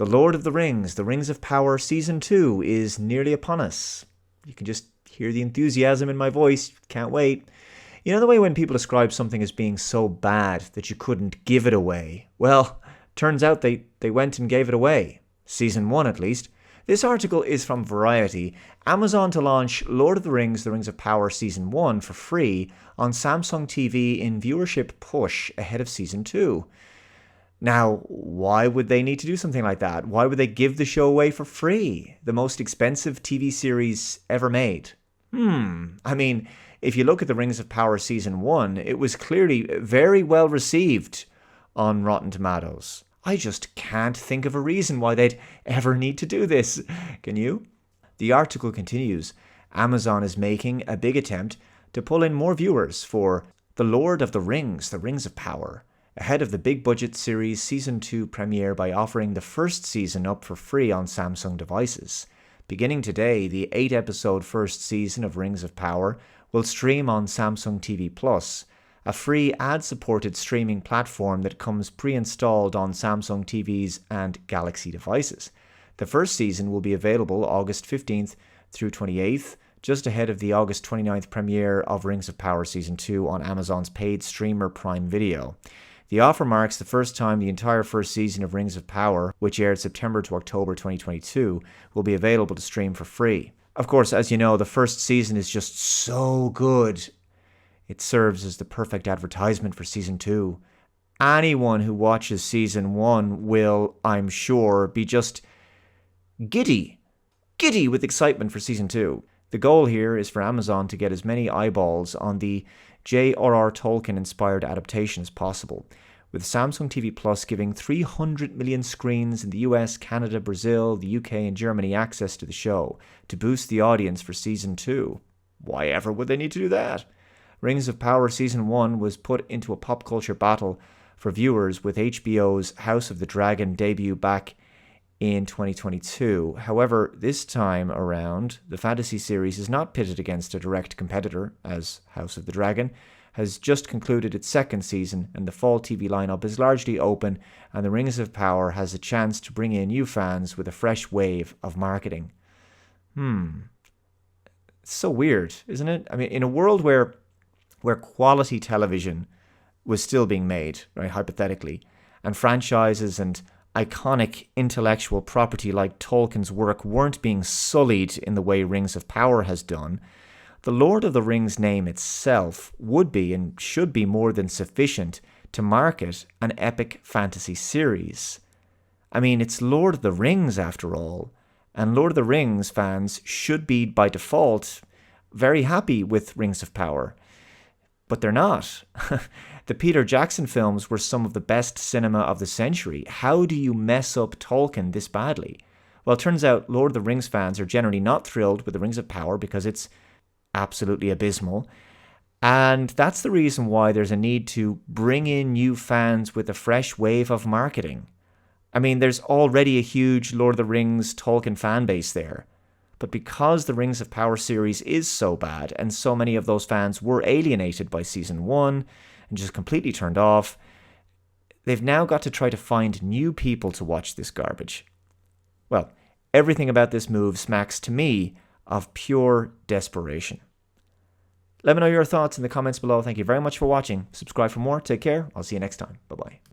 The Lord of the Rings of Power Season 2 is nearly upon us. You can just hear the enthusiasm in my voice. Can't wait. You know the way when people describe something as being so bad that you couldn't give it away? Well, turns out they went and gave it away. Season 1 at least. This article is from Variety. Amazon to launch Lord of the Rings of Power Season 1 for free on Samsung TV in viewership push ahead of Season 2. Now, why would they need to do something like that? Why would they give the show away for free? The most expensive TV series ever made. I mean, if you look at the Rings of Power Season 1, it was clearly very well received on Rotten Tomatoes. I just can't think of a reason why they'd ever need to do this. Can you? The article continues. Amazon is making a big attempt to pull in more viewers for The Lord of the Rings of Power, ahead of the big-budget series Season 2 premiere by offering the first season up for free on Samsung devices. Beginning today, the 8-episode first season of Rings of Power will stream on Samsung TV Plus, a free ad-supported streaming platform that comes pre-installed on Samsung TVs and Galaxy devices. The first season will be available August 15th through 28th, just ahead of the August 29th premiere of Rings of Power Season 2 on Amazon's paid streamer Prime Video. The offer marks the first time the entire first season of Rings of Power, which aired September to October 2022, will be available to stream for free. Of course, as you know, the first season is just so good. It serves as the perfect advertisement for Season 2. Anyone who watches Season 1 will, I'm sure, be just giddy with excitement for Season 2. The goal here is for Amazon to get as many eyeballs on the J.R.R. Tolkien-inspired adaptation as possible, with Samsung TV Plus giving 300 million screens in the US, Canada, Brazil, the UK and Germany access to the show to boost the audience for Season 2. Why ever would they need to do that? Rings of Power Season 1 was put into a pop culture battle for viewers with HBO's House of the Dragon debut back in 2022. However, this time around, the fantasy series is not pitted against a direct competitor, as House of the Dragon has just concluded its second season and the fall TV lineup is largely open, and the Rings of Power has a chance to bring in new fans with a fresh wave of marketing. It's so weird, isn't it? I mean, in a world where quality television was still being made, right, hypothetically, and franchises and iconic intellectual property like Tolkien's work weren't being sullied in the way Rings of Power has done, the Lord of the Rings name itself would be and should be more than sufficient to market an epic fantasy series. I mean, it's Lord of the Rings after all, and Lord of the Rings fans should be by default very happy with Rings of Power. But they're not. The Peter Jackson films were some of the best cinema of the century. How do you mess up Tolkien this badly? Well, it turns out Lord of the Rings fans are generally not thrilled with the Rings of Power because it's absolutely abysmal. And that's the reason why there's a need to bring in new fans with a fresh wave of marketing. I mean, there's already a huge Lord of the Rings Tolkien fan base there. But because the Rings of Power series is so bad, and so many of those fans were alienated by Season 1 and just completely turned off, they've now got to try to find new people to watch this garbage. Well, everything about this move smacks to me of pure desperation. Let me know your thoughts in the comments below. Thank you very much for watching. Subscribe for more. Take care. I'll see you next time. Bye-bye.